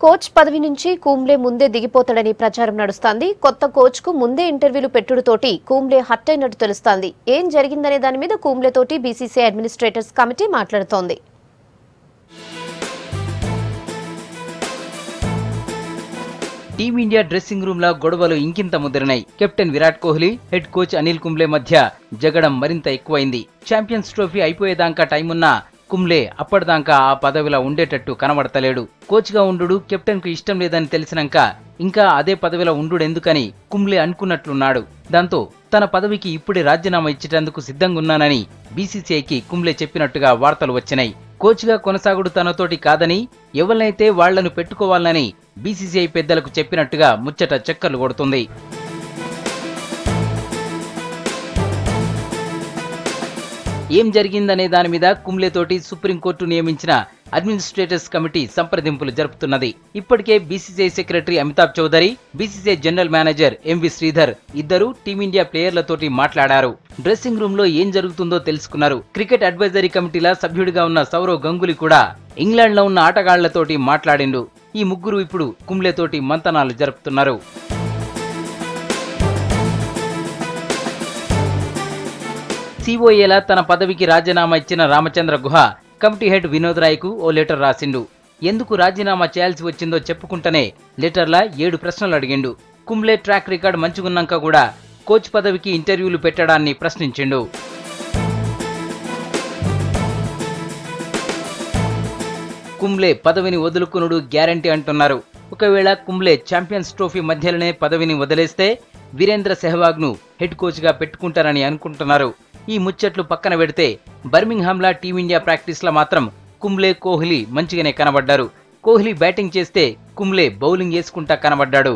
Coach పదవి నుంచి కుంబ్లే ముందే దిగిపోతాడని ప్రచారం నడుస్తోంది. కొత్త కోచ్ కు ముందే ఇంటర్వ్యూలు పెట్టుడుతోటి కుంబ్లే హర్ట్ అయినట్టు తెలుస్తోంది. ఏం జరిగిందనే దాని మీద కుంబ్లే తోటి బీసీసీఐ అడ్మినిస్ట్రేటర్స్ కమిటీ మాట్లాడుతోంది. టీమిండియా డ్రెస్సింగ్ రూమ్ లో గొడవలు ఇంకింత ముదిరినాయి. Captain Virat Kohli, head coach Anil Kumble మధ్య జగడం మరింత ఎక్కువైంది. ఛాంపియన్స్ ట్రోఫీ అయిపోయేదాకా టైమున్నా కుంబ్లే అప్పటిదాకా ఆ పదవిలో ఉండేటట్టు కనబడతలేడు. కోచ్ గా ఉండు కెప్టెన్ కు ఇష్టం లేదని తెలిసినాక ఇంకా అదే పదవిలో ఉండుడెందుకని కుంబ్లే అనుకున్నట్లున్నాడు. దాంతో తన పదవికి ఇప్పుడే రాజీనామా ఇచ్చేటందుకు సిద్ధంగున్నానని బీసీసీఐకి కుంబ్లే చెప్పినట్టుగా వార్తలు వచ్చినాయి. కోచ్ గా కొనసాగుడు తనతోటి కాదని, ఎవరినైతే వాళ్లను పెట్టుకోవాలని బీసీసీఐ పెద్దలకు చెప్పినట్టుగా ముచ్చట చక్కర్లు కొడుతుంది. ఏం జరిగిందనే దాని మీద కుంబ్లే తోటి సుప్రీంకోర్టు నియమించిన అడ్మినిస్ట్రేటర్స్ కమిటీ సంప్రదింపులు జరుపుతున్నది. ఇప్పటికే BCCI secretary Amitabh Chaudhary, BCCI general manager MV Sridhar ఇద్దరు టీమిండియా ప్లేయర్లతోటి మాట్లాడారు. డ్రెస్సింగ్ రూమ్ లో ఏం జరుగుతుందో తెలుసుకున్నారు. క్రికెట్ అడ్వైజరీ కమిటీల సభ్యుడిగా ఉన్న సౌరవ్ గంగూలీ కూడా ఇంగ్లాండ్ లో ఉన్న ఆటగాళ్లతోటి మాట్లాడిండు. ఈ ముగ్గురు ఇప్పుడు కుంబ్లే తోటి మంతనాలు జరుపుతున్నారు. సీఓఏలా తన పదవికి రాజీనామా ఇచ్చిన రామచంద్ర గుహ కమిటీ హెడ్ వినోద్ రాయ్ కు ఓ లెటర్ రాసిండు. ఎందుకు రాజీనామా చేయాల్సి వచ్చిందో చెప్పుకుంటేనే లెటర్లా 7 ప్రశ్నలు అడిగిండు. కుంబ్లే ట్రాక్ రికార్డ్ మంచిగున్నాక కూడా కోచ్ పదవికి ఇంటర్వ్యూలు పెట్టడాన్ని ప్రశ్నించిండు. కుంబ్లే పదవిని వదులుకునుడు గ్యారంటీ అంటున్నారు. ఒకవేళ కుంబ్లే ఛాంపియన్స్ ట్రోఫీ మధ్యలోనే పదవిని వదిలేస్తే వీరేంద్ర సెహ్వాగ్ ను హెడ్ కోచ్ గా పెట్టుకుంటారని అనుకుంటున్నారు. ఈ ముచ్చట్లు పక్కన పెడితే బర్మింగ్హామ్లా టీమిండియా ప్రాక్టీస్ లో మాత్రం కుంబ్లే, కోహ్లీ మంచిగానే కనబడ్డారు. కోహ్లీ బ్యాటింగ్ చేస్తే కుంబ్లే బౌలింగ్ వేసుకుంటా కనబడ్డాడు.